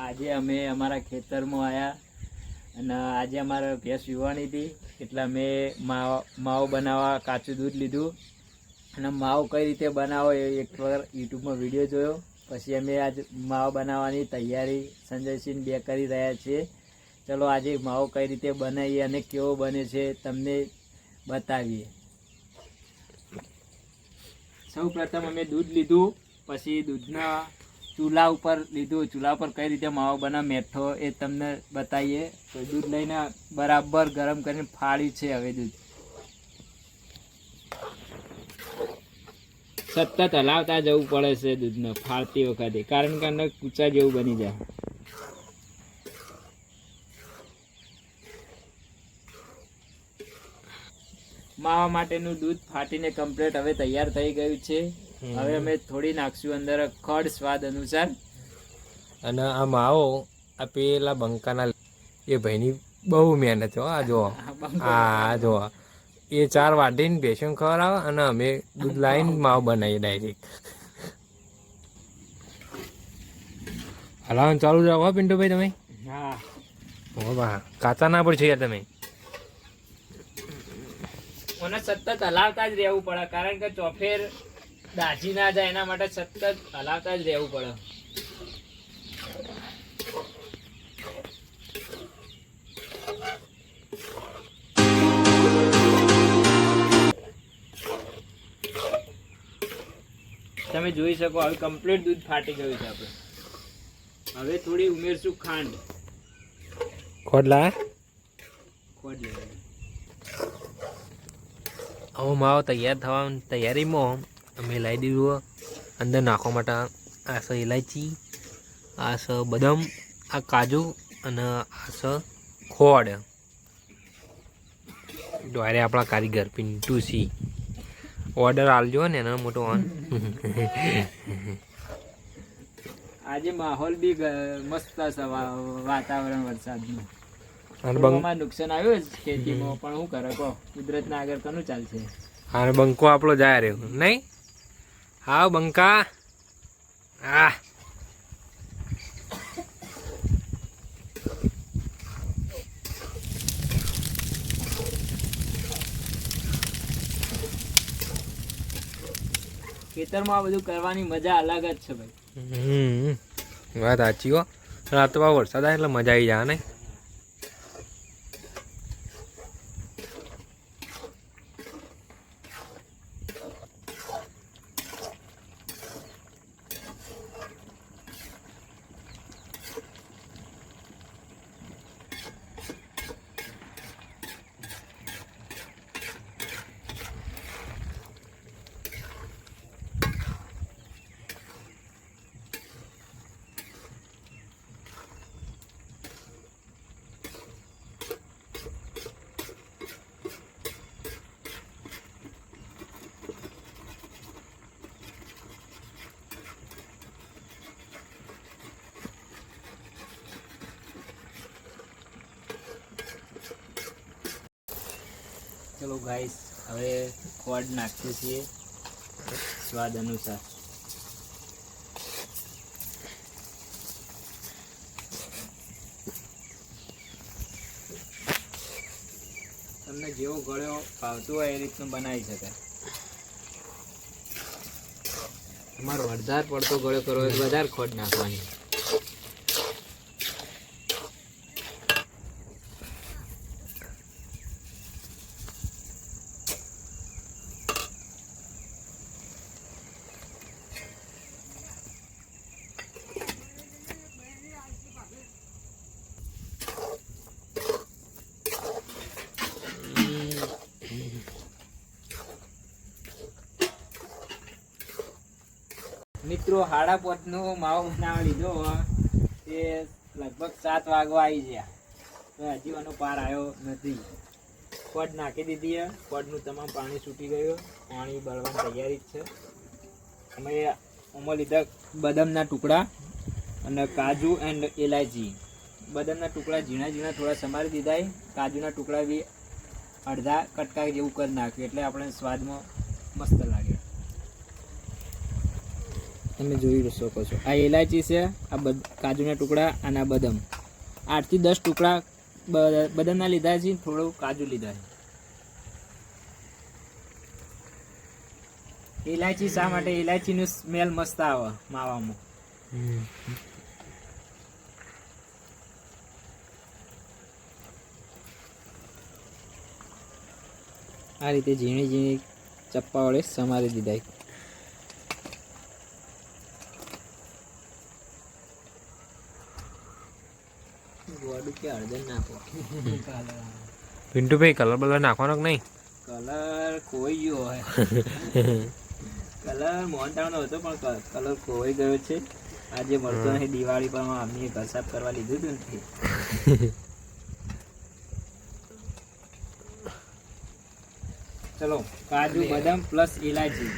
આજે અમે અમારા ખેતરમાં આવ્યા અને આજે અમારે ભેંસ વિવાણી હતી એટલે અમે માવો બનાવવા કાચું દૂધ લીધું અને માવો કઈ રીતે બનાવો એ એકવાર યુટ્યુબમાં વિડીયો જોયો. પછી અમે આજ માવો બનાવવાની તૈયારી સંજયસિંહ બે કરી રહ્યા છીએ. ચલો આજે માવો કઈ રીતે બનાવીએ અને કેવો બને છે તમને બતાવીએ. સૌ પ્રથમ અમે દૂધ લીધું, પછી દૂધના ચૂલા ઉપર લીધું. ચૂલા ઉપર કઈ રીતે માવો બનાવ મેઠો એ તમને બતાવીએ. તો દૂધ લઈને બરાબર ગરમ કરીને ફાળ્યું છે. હવે દૂધ સતત હલાવતા જવું પડે છે દૂધને ફાળતી વખતે, કારણ કે અંદર કૂચા જેવું બની જાય. માવા માટેનું દૂધ ફાટીને કમ્પ્લીટ હવે તૈયાર થઈ ગયું છે. હવે અમે થોડી નાખશું અંદર ખડ સ્વાદ અનુસાર. અને આ માવો આ પેલા બંકાના એ ભાઈની બહુ મહેનત છે. આ જો આ જો એ 4 વાટીને બેસન ખવડાવે અને અમે દૂધ લાવીને માવો બનાવીએ ડાયરેક્ટ. હલાવવાનું ચાલુ રાખો પિન્ટુભાઈ તમે. હા હો બા કાચા ના પડશે યાર તમે. મને સતત હલાવતા જ રહેવું પડે, કારણ કે ચોફેર દાજી ના જાય એના માટે સતત હલાવતા જ રહેવું પડે. તમે જોઈ શકો હવે કમ્પ્લીટ દૂધ ફાટી ગયું છે. આપણે હવે થોડી ઉમેરશું ખાંડ. ખોડલા ખોડ લેવાની. હવે માવો તૈયાર થવાની તૈયારીમાં અમે લાવી દીધું અંદર નાખવા માટે આ છે ઇલાયચી, આ છે બદામ, આ કાજુ અને આ છે ખોડ. દ્વારે આપણા કારીગર પિન્ટુ સી ઓર્ડર આલજો ને એનો મોટો ઓન. આજે માહોલ બી મસ્ત છે, વાતાવરણ વરસાદનું. નુકસાન આવ્યું ખેતીમાં, પણ શું કરે કહો, કુદરતના આગળ કોનું ચાલશે. અને બંકો આપણો જાય રહ્યો નહીં. હા બંકા. હા ખેતરમાં આ બધું કરવાની મજા અલગ જ છે ભાઈ. વાત સાચી હો. રાત તો વરસાદ આવે એટલે મજા આવી જાય ને. ચલો ગાઈસ, હવે ખોડ નાખીએ છીએ સ્વાદ અનુસાર. તમને જેવો ગળ્યો ભાવતું હોય એ રીતનું બનાવી શકાય. તમારો વધારે પડતો ગળ્યો કરવો હોય વધારે ખોડ નાખવાની. મિત્રો 5:30 નો માવો બનાવવા લીધો, તે લગભગ 7 વાગવા આવી ગયા તો હજી એનો પાર આવ્યો નથી. ખોડ નાખી દીધી. ખોડનું તમામ પાણી છૂટી ગયું, પાણી બળવાની તૈયારી જ છે. અમે એમાં લીધા બદામના ટુકડા અને કાજુ એન્ડ ઇલાયચી. બદામના ટુકડા ઝીણા ઝીણા થોડા સમારી દીધા. કાજુના ટુકડા બી અડધા કટકા જેવું કરી નાખ્યું એટલે આપણે સ્વાદમાં મસ્ત લાગે. તમે જોઈ શકો છો. આ ઇલાયચી છે, આ કાજુના ટુકડા અને આ બદામ. 8 થી 10 ટુકડા બદામના લીધા છે, થોડું કાજુ લીધા છે. ઇલાયચી શા માટે? ઇલાયચીનું સ્મેલ મસ્ત આવે માવામાં. આ રીતે ઝીણી ઝીણી ચપ્પા વડે સમારી દીધા. પિન્ટુભાઈ કલર બલર નાખવાનો કે નહીં? કલર ખોઈ ગયો હોય. કલર મોહનતાણનો હતો પણ કલર ખોવાઈ ગયો છે. આજે મળતો નહીં. દિવાળી પર અમને ઘર સાફ કરવા લીધું હતું ને. ચલો કાજુ બદામ પ્લસ ઇલાયચી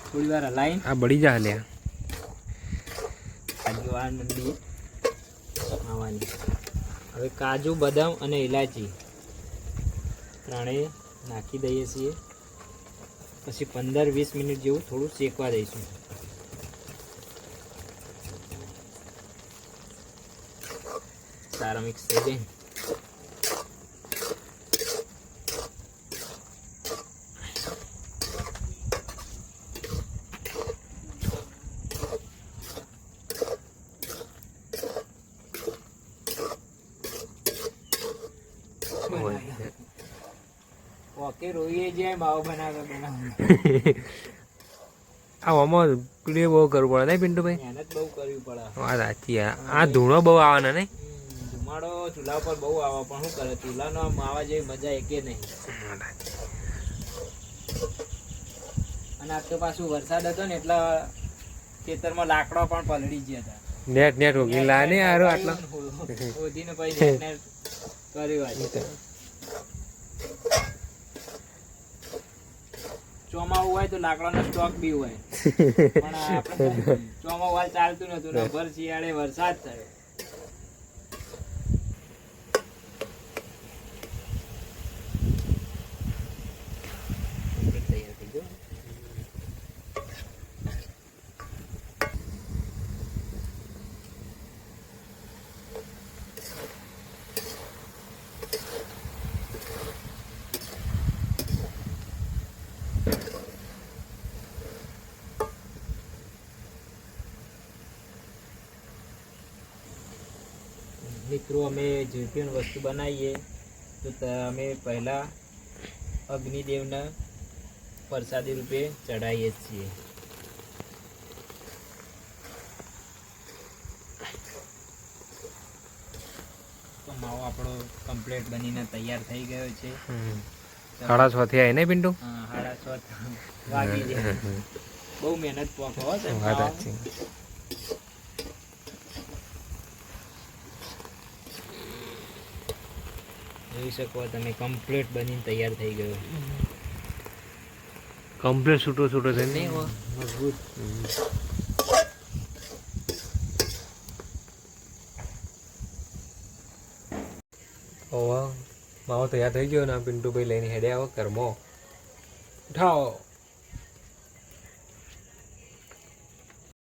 થોડી વાર હલાઈ. આ બળી જા લે. કાજુ આ મંડી આવવાની. હવે કાજુ બદામ અને ઇલાયચી ત્રણેય નાખી દઈએ છીએ. પછી 15-20 મિનિટ જેવું થોડું શેકવા દઈશું. સારા મિક્સ થઈ જાય. ઓકે રોઈએ જાય માવો બનાવે. આમાં પીડીઓ બહુ કરવું પડે નહીં પિન્ટુભાઈ? મહેનત બહુ કરવી પડે. વાત સાચી. આ ધૂણો બહુ આવે ને નહીં? ધુમાડો ચૂલા પર બહુ આવે પણ શું કરે, ચૂલાનો માવા જેવી મજા એકે નહીં. અને આ તો પાછું વરસાદ હતો ને એટલા ખેતરમાં લાકડો પણ પલળી ગયા હતા. નેટ ઉગી લા ને આરો આટલા ઓધીને પછી નેટ કર્યું આજે. ચોમાવું હોય તો લાકડાનો સ્ટોક બી હોય પણ આપણે ચોમાવું હાલ ચાલતું નતું ને ભર શિયાળે વરસાદ થયો. મિત્રો અમે જે પણ વસ્તુ બનાવીએ તો અમે પહેલાં અગ્નિદેવને પ્રસાદી રૂપે ચડાવીએ છીએ. તો માવો આપણો કમ્પ્લીટ બનીને તૈયાર થઈ ગયો છે. 6:30 થી આવી ને પિન્ટુ? હા 6:30 વાગી જાય. બહુ મહેનત પોખો વાત સાચી. જોઈ શકો તમે કમ્પ્લીટ બનીને તૈયાર થઈ ગયો. કમ્પ્લીટ છૂટો છૂટો છે નહીં મજબૂત. માવો તૈયાર થઈ ગયો ને પિન્ટુભાઈ લઈને હેડે આવો ઘરમાં. ઉઠાવો.